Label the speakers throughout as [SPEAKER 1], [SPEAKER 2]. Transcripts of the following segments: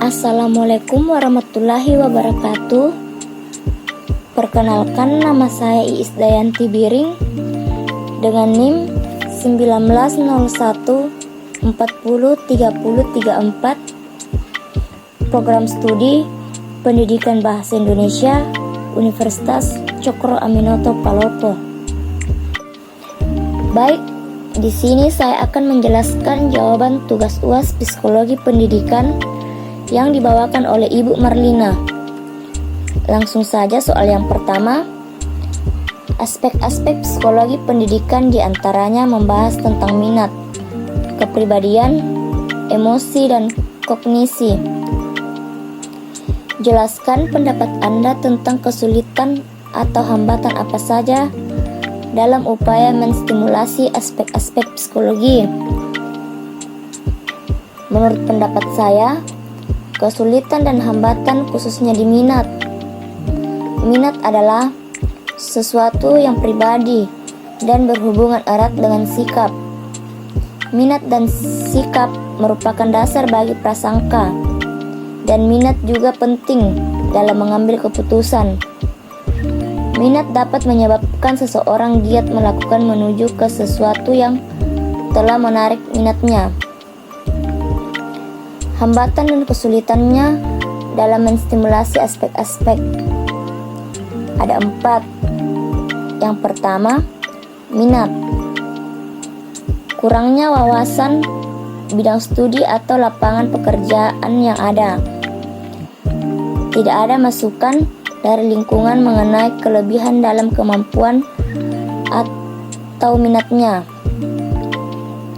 [SPEAKER 1] Assalamualaikum warahmatullahi wabarakatuh. Perkenalkan, nama saya Iis Dayanti Biring dengan NIM 1901403034, Program Studi Pendidikan Bahasa Indonesia, Universitas Cokro Aminoto Palopo. Baik, di sini saya akan menjelaskan jawaban tugas UAS Psikologi Pendidikan yang dibawakan oleh Ibu Marlina. Langsung saja soal yang pertama. Aspek-aspek psikologi pendidikan diantaranya membahas tentang minat, kepribadian, emosi, dan kognisi. Jelaskan pendapat Anda tentang kesulitan atau hambatan apa saja dalam upaya menstimulasi aspek-aspek psikologi. Menurut pendapat saya, kesulitan dan hambatan khususnya di minat. Minat adalah sesuatu yang pribadi dan berhubungan erat dengan sikap. Minat dan sikap merupakan dasar bagi prasangka, dan minat juga penting dalam mengambil keputusan. Minat dapat menyebabkan seseorang giat melakukan menuju ke sesuatu yang telah menarik minatnya. Hambatan dan kesulitannya dalam menstimulasi aspek-aspek ada 4. Yang pertama, minat. Kurangnya wawasan bidang studi atau lapangan pekerjaan yang ada. Tidak ada masukan dari lingkungan mengenai kelebihan dalam kemampuan atau minatnya.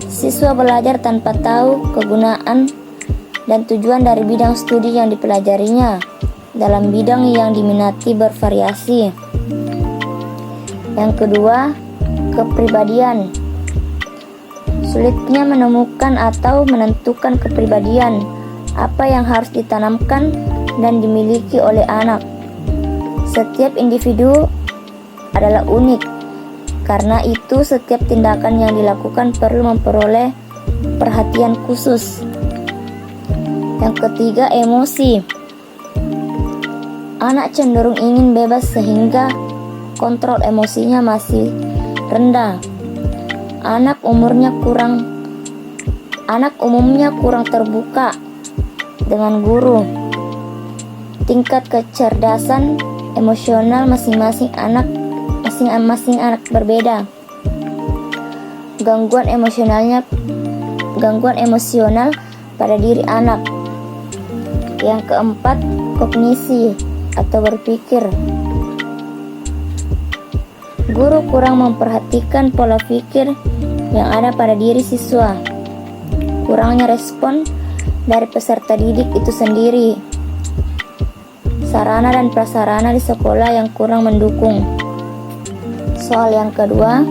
[SPEAKER 1] Siswa belajar tanpa tahu kegunaan dan tujuan dari bidang studi yang dipelajarinya dalam bidang yang diminati bervariasi. Yang kedua, kepribadian. Sulitnya menemukan atau menentukan kepribadian, apa yang harus ditanamkan dan dimiliki oleh anak. Setiap individu adalah unik, karena itu setiap tindakan yang dilakukan perlu memperoleh perhatian khusus. Yang ketiga, emosi. Anak cenderung ingin bebas sehingga kontrol emosinya masih rendah. Anak umumnya kurang terbuka dengan guru. Tingkat kecerdasan emosional masing-masing anak berbeda. Gangguan emosional pada diri anak. Yang keempat, kognisi atau berpikir. Guru kurang memperhatikan pola pikir yang ada pada diri siswa. Kurangnya respon dari peserta didik itu sendiri. Sarana dan prasarana di sekolah yang kurang mendukung. Soal yang kedua,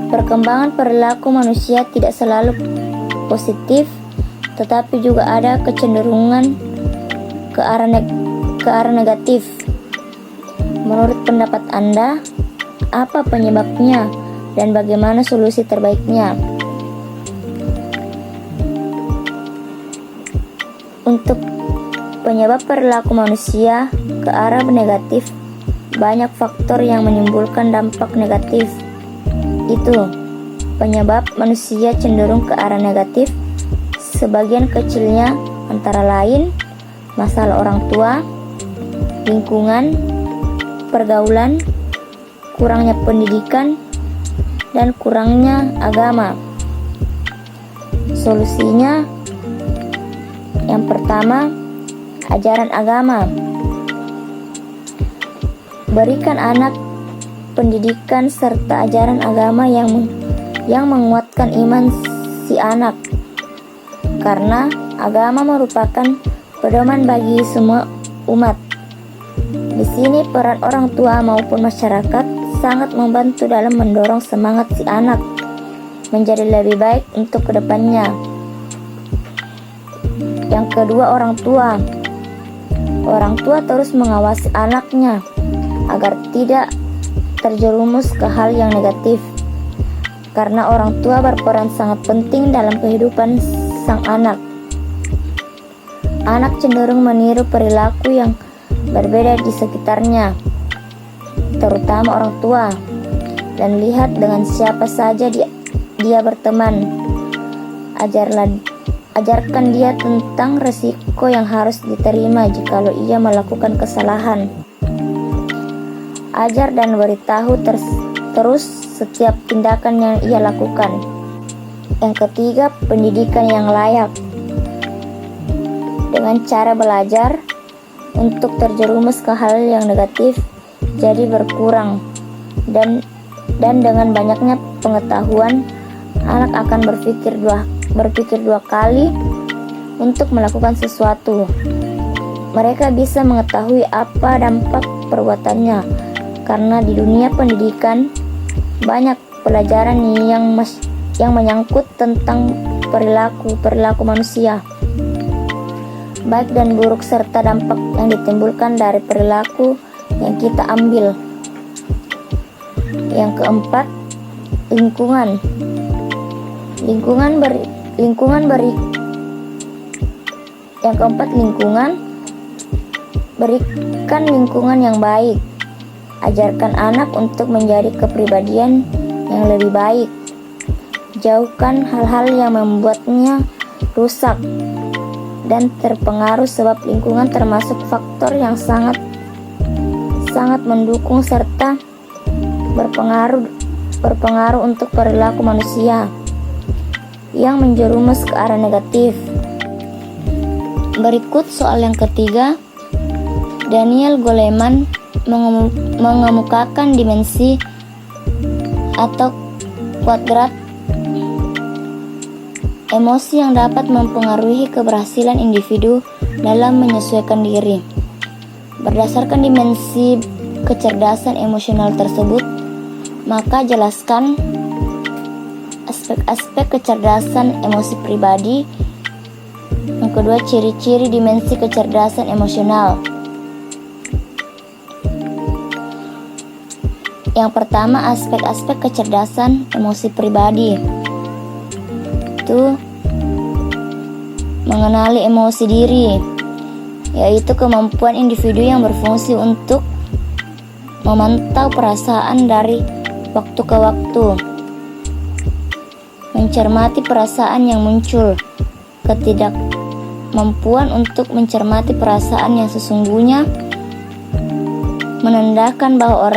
[SPEAKER 1] perkembangan perilaku manusia tidak selalu positif, tetapi juga ada kecenderungan ke arah negatif. Menurut pendapat Anda, apa penyebabnya dan bagaimana solusi terbaiknya? Untuk penyebab perilaku manusia ke arah negatif, banyak faktor yang menimbulkan dampak negatif. Itu penyebab manusia cenderung ke arah negatif. Sebagian kecilnya antara lain masalah orang tua, lingkungan, pergaulan, kurangnya pendidikan, dan kurangnya agama. Solusinya, yang pertama, ajaran agama. Berikan anak pendidikan serta ajaran agama yang menguatkan iman si anak, karena agama merupakan pedoman bagi semua umat. Di sini peran orang tua maupun masyarakat sangat membantu dalam mendorong semangat si anak menjadi lebih baik untuk kedepannya. Yang kedua, orang tua. Orang tua terus mengawasi anaknya agar tidak terjerumus ke hal yang negatif, karena orang tua berperan sangat penting dalam kehidupan sang anak. Anak cenderung meniru perilaku yang berbeda di sekitarnya, terutama orang tua, dan lihat dengan siapa saja dia berteman. Ajarkan dia tentang resiko yang harus diterima jikalau ia melakukan kesalahan. Ajar dan beritahu terus setiap tindakan yang ia lakukan. Yang ketiga, pendidikan yang layak. Dengan cara belajar untuk terjerumus ke hal yang negatif jadi berkurang, dan dengan banyaknya pengetahuan, anak akan berpikir dua kali untuk melakukan sesuatu. Mereka bisa mengetahui apa dampak perbuatannya, karena di dunia pendidikan banyak pelajaran yang menyangkut tentang perilaku manusia, baik dan buruk, serta dampak yang ditimbulkan dari perilaku yang kita ambil. Yang keempat, lingkungan. Berikan lingkungan yang baik. Ajarkan anak untuk menjadi kepribadian yang lebih baik. Jauhkan hal-hal yang membuatnya rusak dan terpengaruh, sebab lingkungan termasuk faktor yang sangat mendukung serta berpengaruh untuk perilaku manusia yang menjerumus ke arah negatif. Berikut soal yang ketiga. Daniel Goleman mengemukakan dimensi atau kuadrat emosi yang dapat mempengaruhi keberhasilan individu dalam menyesuaikan diri. Berdasarkan dimensi kecerdasan emosional tersebut, maka jelaskan aspek-aspek kecerdasan emosi pribadi. Yang kedua, ciri-ciri dimensi kecerdasan emosional. Yang pertama, aspek-aspek kecerdasan emosi pribadi. Itu mengenali emosi diri, yaitu kemampuan individu yang berfungsi untuk memantau perasaan dari waktu ke waktu, mencermati perasaan yang muncul. Ketidakmampuan untuk mencermati perasaan yang sesungguhnya menandakan bahwa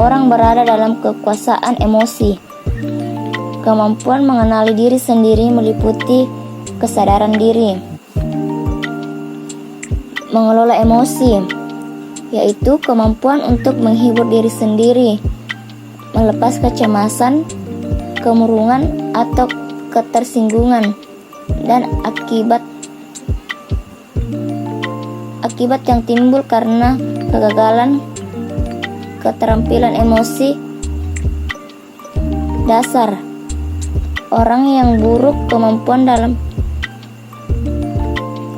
[SPEAKER 1] orang berada dalam kekuasaan emosi. Kemampuan mengenali diri sendiri meliputi kesadaran diri. Mengelola emosi, yaitu kemampuan untuk menghibur diri sendiri, melepas kecemasan, kemurungan, atau ketersinggungan, dan akibat yang timbul karena kegagalan. Keterampilan emosi dasar. Orang yang buruk kemampuan dalam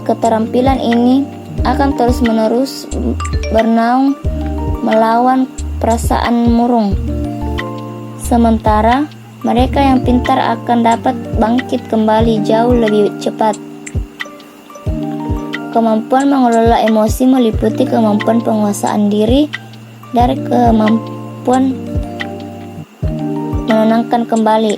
[SPEAKER 1] keterampilan ini akan terus-menerus bernaung melawan perasaan murung. Sementara mereka yang pintar akan dapat bangkit kembali jauh lebih cepat. Kemampuan mengelola emosi meliputi kemampuan penguasaan diri dari kemampuan menenangkan kembali,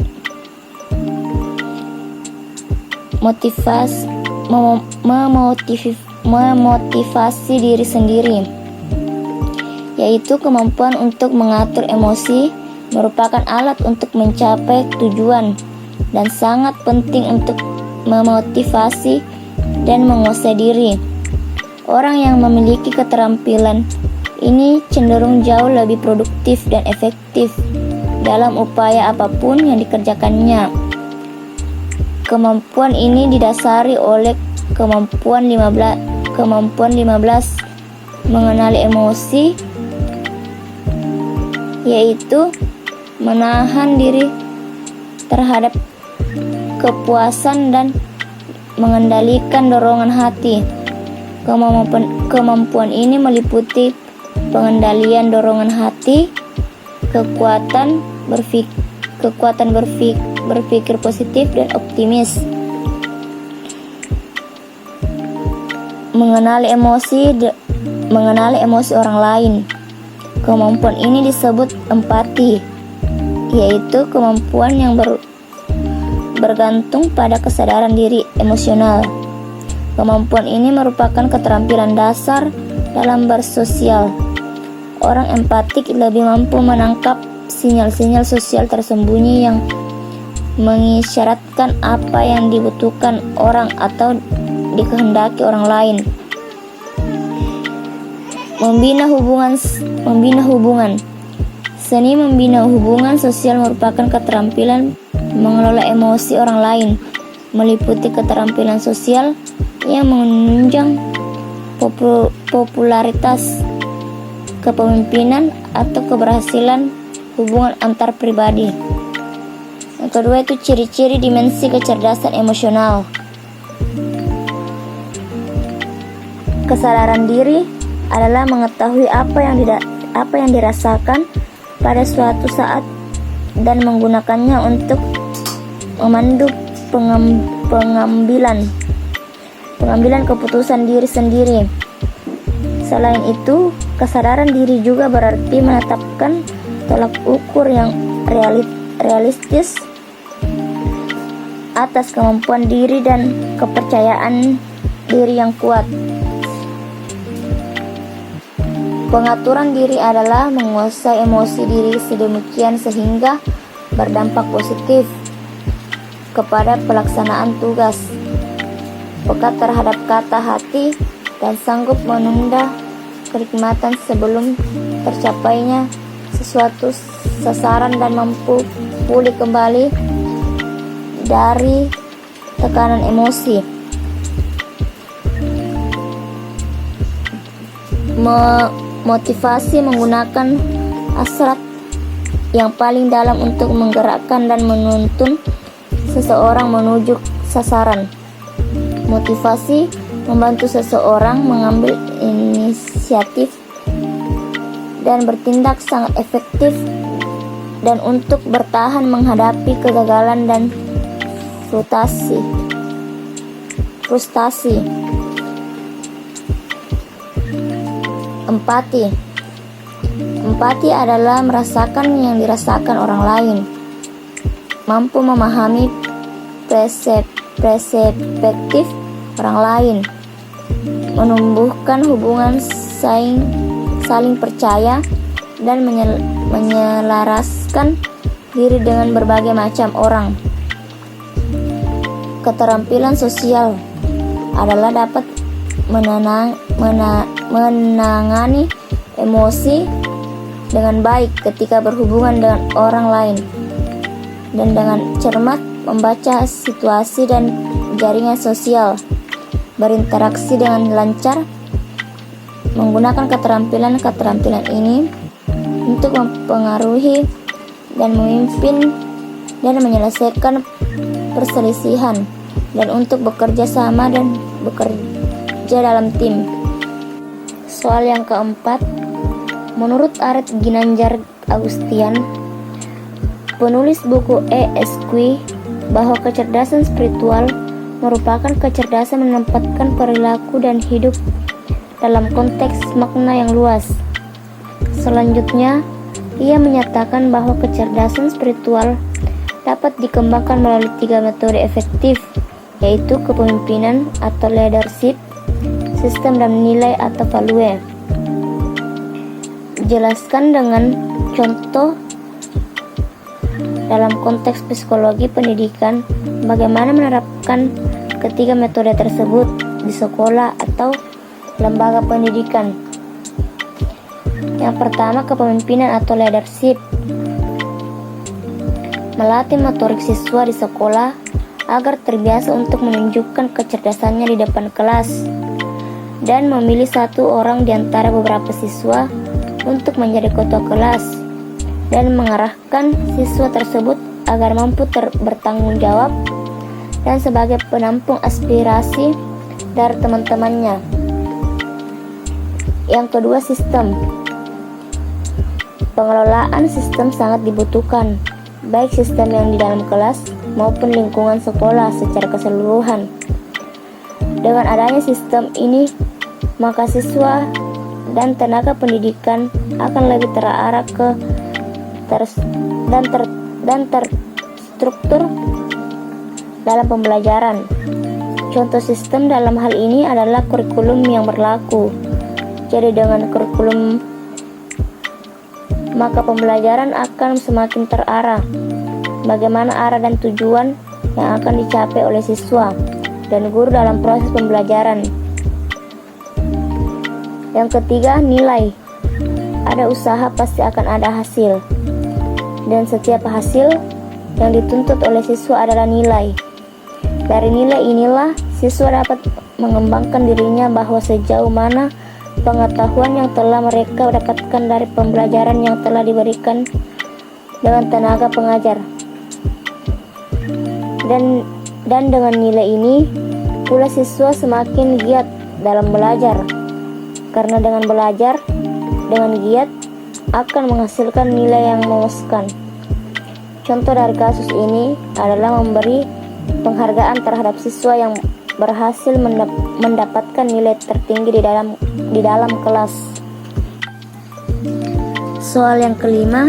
[SPEAKER 1] memotivasi diri sendiri, yaitu kemampuan untuk mengatur emosi, merupakan alat untuk mencapai tujuan dan sangat penting untuk memotivasi dan menguasai diri. Orang yang memiliki keterampilan ini cenderung jauh lebih produktif dan efektif dalam upaya apapun yang dikerjakannya. Kemampuan ini didasari oleh kemampuan 15 mengenali emosi, yaitu menahan diri terhadap kepuasan dan mengendalikan dorongan hati. Kemampuan ini meliputi pengendalian dorongan hati, kekuatan berpikir positif dan optimis. mengenali emosi orang lain. Kemampuan ini disebut empati, yaitu kemampuan yang bergantung pada kesadaran diri emosional. Kemampuan ini merupakan keterampilan dasar dalam bersosial. Orang empatik lebih mampu menangkap sinyal-sinyal sosial tersembunyi yang mengisyaratkan apa yang dibutuhkan orang atau dikehendaki orang lain. Membina hubungan. Seni membina hubungan sosial merupakan keterampilan mengelola emosi orang lain, meliputi keterampilan sosial yang menunjang popularitas, kepemimpinan, atau keberhasilan hubungan antar pribadi. Yang kedua itu ciri-ciri dimensi kecerdasan emosional. Kesadaran diri adalah mengetahui apa yang dirasakan pada suatu saat dan menggunakannya untuk memandu pengambilan keputusan diri sendiri. Selain itu, kesadaran diri juga berarti menetapkan tolak ukur yang realistis atas kemampuan diri dan kepercayaan diri yang kuat. Pengaturan diri adalah menguasai emosi diri sedemikian sehingga berdampak positif kepada pelaksanaan tugas, peka terhadap kata hati, dan sanggup menunda kenikmatan sebelum tercapainya sesuatu sasaran dan mampu pulih kembali dari tekanan emosi. Motivasi menggunakan hasrat yang paling dalam untuk menggerakkan dan menuntun seseorang menuju sasaran. Motivasi membantu seseorang mengambil inisiatif dan bertindak sangat efektif dan untuk bertahan menghadapi kegagalan dan frustasi. Empati adalah merasakan yang dirasakan orang lain, mampu memahami perspektif orang lain, menumbuhkan hubungan saling percaya, dan menyelaraskan diri dengan berbagai macam orang. Keterampilan sosial adalah dapat menangani emosi dengan baik ketika berhubungan dengan orang lain, dan dengan cermat membaca situasi dan jaringan sosial, berinteraksi dengan lancar. Menggunakan keterampilan ini untuk mempengaruhi dan memimpin dan menyelesaikan perselisihan, dan untuk bekerja sama dan bekerja dalam tim. Soal yang keempat, menurut Aret Ginanjar Agustian, penulis buku ESQ, bahwa kecerdasan spiritual merupakan kecerdasan menempatkan perilaku dan hidup dalam konteks makna yang luas. Selanjutnya, ia menyatakan bahwa kecerdasan spiritual dapat dikembangkan melalui 3 metode efektif, yaitu kepemimpinan atau leadership, sistem dan nilai atau value. Jelaskan dengan contoh dalam konteks psikologi pendidikan bagaimana menerapkan ketiga metode tersebut di sekolah atau lembaga pendidikan. Yang pertama, kepemimpinan atau leadership. Melatih motorik siswa di sekolah agar terbiasa untuk menunjukkan kecerdasannya di depan kelas, dan memilih satu orang di antara beberapa siswa untuk menjadi ketua kelas dan mengarahkan siswa tersebut agar mampu bertanggung jawab dan sebagai penampung aspirasi dari teman-temannya. Yang kedua, sistem. Pengelolaan sistem sangat dibutuhkan, baik sistem yang di dalam kelas maupun lingkungan sekolah secara keseluruhan. Dengan adanya sistem ini, maka siswa dan tenaga pendidikan akan lebih terarah dan terstruktur dalam pembelajaran. Contoh sistem dalam hal ini adalah kurikulum yang berlaku. Jadi dengan kurikulum, maka pembelajaran akan semakin terarah. Bagaimana arah dan tujuan yang akan dicapai oleh siswa dan guru dalam proses pembelajaran. Yang ketiga, nilai. Ada usaha pasti akan ada hasil. Dan setiap hasil yang dituntut oleh siswa adalah nilai. Dari nilai inilah siswa dapat mengembangkan dirinya bahwa sejauh mana pengetahuan yang telah mereka dapatkan dari pembelajaran yang telah diberikan dengan tenaga pengajar. Dan dengan nilai ini pula siswa semakin giat dalam belajar. Karena dengan belajar dengan giat akan menghasilkan nilai yang memuaskan. Contoh dari kasus ini adalah memberi penghargaan terhadap siswa yang berhasil mendapatkan nilai tertinggi di dalam kelas. Soal yang kelima,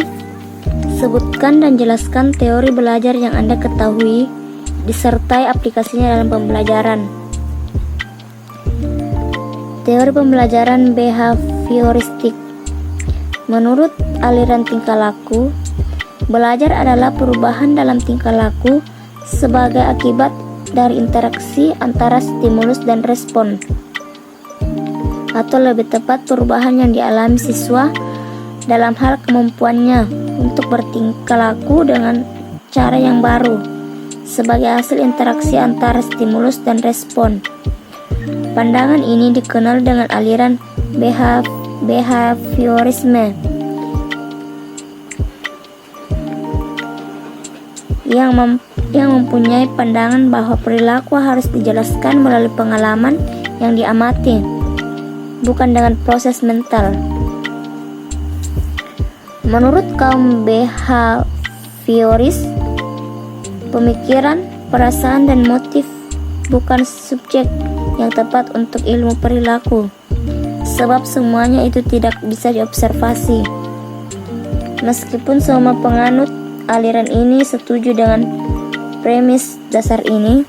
[SPEAKER 1] sebutkan dan jelaskan teori belajar yang Anda ketahui disertai aplikasinya dalam pembelajaran. Teori pembelajaran behavioristik. Menurut aliran tingkah laku, belajar adalah perubahan dalam tingkah laku sebagai akibat dari interaksi antara stimulus dan respon, atau lebih tepat perubahan yang dialami siswa dalam hal kemampuannya untuk bertingkah laku dengan cara yang baru sebagai hasil interaksi antara stimulus dan respon. Pandangan ini dikenal dengan aliran behaviorisme yang mempunyai pandangan bahwa perilaku harus dijelaskan melalui pengalaman yang diamati, bukan dengan proses mental. Menurut kaum behavioris, pemikiran, perasaan, dan motif bukan subjek yang tepat untuk ilmu perilaku, sebab semuanya itu tidak bisa diobservasi. Meskipun semua penganut aliran ini setuju dengan premis dasar ini,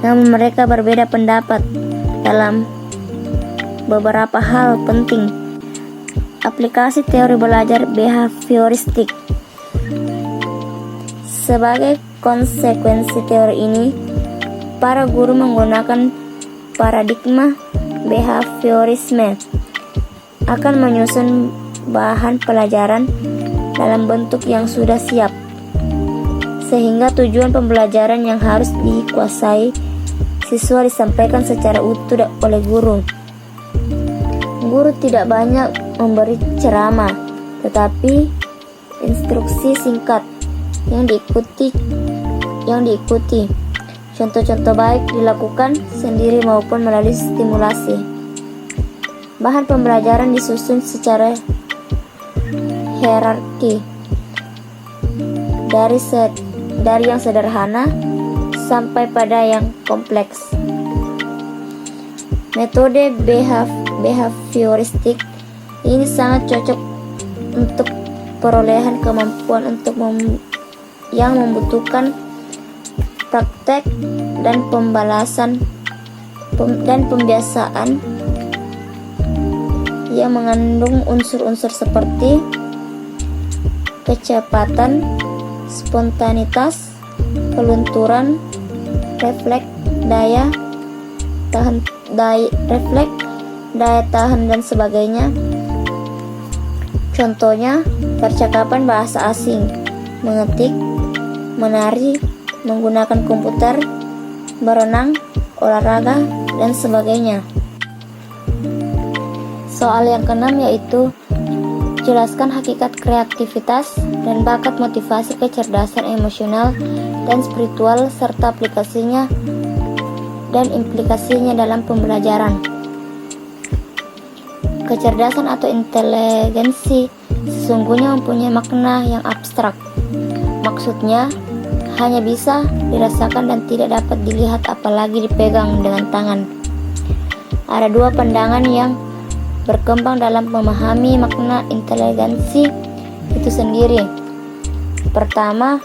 [SPEAKER 1] namun mereka berbeda pendapat dalam beberapa hal penting. Aplikasi teori belajar behavioristik. Sebagai konsekuensi teori ini, para guru menggunakan paradigma behaviorisme akan menyusun bahan pelajaran dalam bentuk yang sudah siap, sehingga tujuan pembelajaran yang harus dikuasai siswa disampaikan secara utuh oleh guru. Guru tidak banyak memberi ceramah, tetapi instruksi singkat yang diikuti. Contoh-contoh baik dilakukan sendiri maupun melalui stimulasi. Bahan pembelajaran disusun secara hierarki dari yang sederhana sampai pada yang kompleks. Metode behavioristik ini sangat cocok untuk perolehan kemampuan yang membutuhkan praktek dan pembiasaan yang mengandung unsur-unsur seperti kecepatan, spontanitas, kelunturan, refleks, daya tahan dan sebagainya. Contohnya, percakapan bahasa asing, mengetik, menari, menggunakan komputer, berenang, olahraga, dan sebagainya. Soal yang keenam yaitu jelaskan hakikat kreativitas dan bakat, motivasi, kecerdasan emosional dan spiritual serta aplikasinya dan implikasinya dalam pembelajaran. Kecerdasan atau inteligensi sesungguhnya mempunyai makna yang abstrak. Maksudnya, hanya bisa dirasakan dan tidak dapat dilihat apalagi dipegang dengan tangan. Ada dua pandangan yang berkembang dalam memahami makna inteligensi itu sendiri. Pertama,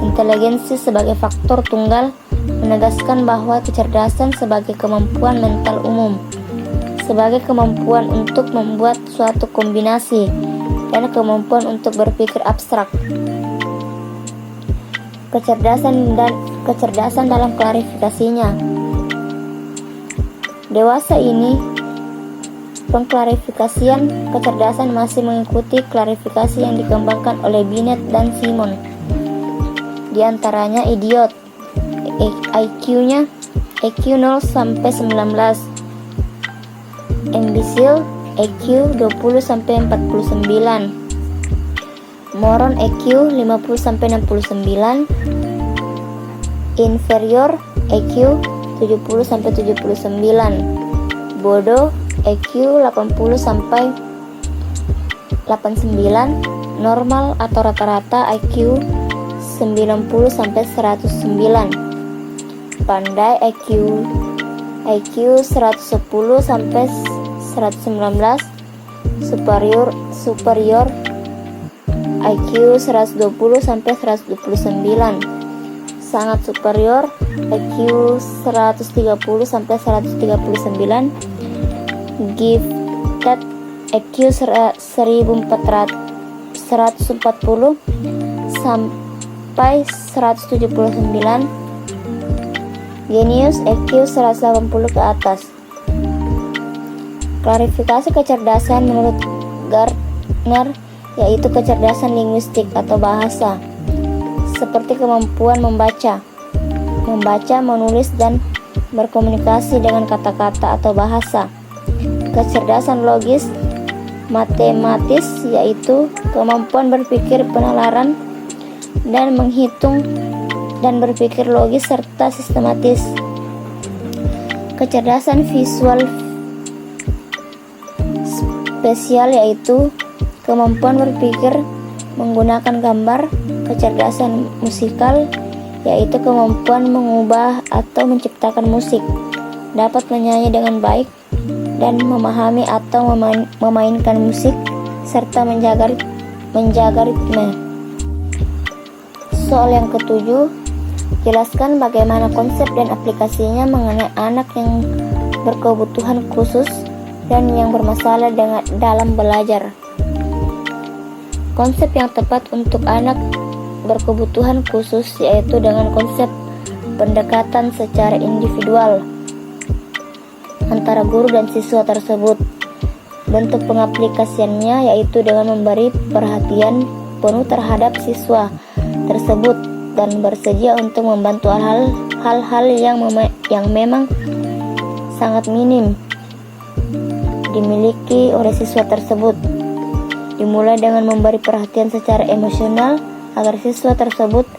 [SPEAKER 1] inteligensi sebagai faktor tunggal menegaskan bahwa kecerdasan sebagai kemampuan mental umum, sebagai kemampuan untuk membuat suatu kombinasi, dan kemampuan untuk berpikir abstrak. Kecerdasan dalam klarifikasinya. Dewasa ini, pengklarifikasian kecerdasan masih mengikuti klarifikasi yang dikembangkan oleh Binet dan Simon. Di antaranya idiot, IQ-nya IQ 0 sampai 19. Imbecile, IQ 20 sampai 49. Moron, IQ 50 sampai 69. Inferior, IQ 70 sampai 79. Bodoh, IQ 80 sampai 89. Normal atau rata-rata IQ 90 sampai 109. Pandai, IQ 110 sampai 119. Superior IQ 120 sampai 129. Sangat superior IQ 130 sampai 139. Gifted IQ 140 sampai 179. Genius IQ 180 ke atas. Klarifikasi kecerdasan menurut Gardner yaitu kecerdasan linguistik atau bahasa, seperti kemampuan membaca, menulis, dan berkomunikasi dengan kata-kata atau bahasa. Kecerdasan logis matematis yaitu kemampuan berpikir penalaran dan menghitung dan berpikir logis serta sistematis. Kecerdasan visual spesial yaitu kemampuan berpikir menggunakan gambar. Kecerdasan musikal yaitu kemampuan mengubah atau menciptakan musik, dapat menyanyi dengan baik dan memahami atau memainkan musik serta menjaga ritme. Soal yang ketujuh, jelaskan bagaimana konsep dan aplikasinya mengenai anak yang berkebutuhan khusus dan yang bermasalah dalam belajar. Konsep yang tepat untuk anak berkebutuhan khusus yaitu dengan konsep pendekatan secara individual antara guru dan siswa tersebut. Bentuk pengaplikasiannya yaitu dengan memberi perhatian penuh terhadap siswa tersebut dan bersedia untuk membantu hal-hal yang memang sangat minim dimiliki oleh siswa tersebut. Dimulai dengan memberi perhatian secara emosional agar siswa tersebut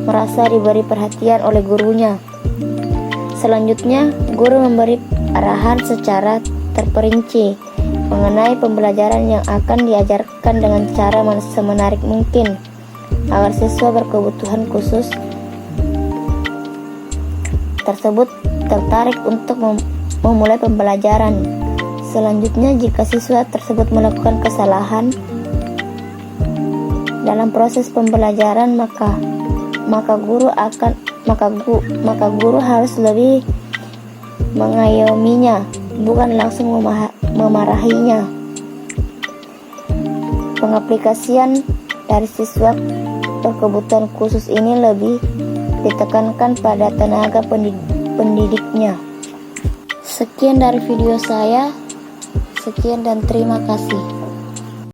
[SPEAKER 1] merasa diberi perhatian oleh gurunya. Selanjutnya, guru memberi arahan secara terperinci mengenai pembelajaran yang akan diajarkan dengan cara semenarik mungkin agar siswa berkebutuhan khusus tersebut tertarik untuk memulai pembelajaran. Selanjutnya, jika siswa tersebut melakukan kesalahan dalam proses pembelajaran, maka guru harus lebih mengayominya, bukan langsung memarahinya. Pengaplikasian dari siswa berkebutuhan khusus ini lebih ditekankan pada tenaga pendidiknya. Sekian dari video saya. Sekian dan terima kasih.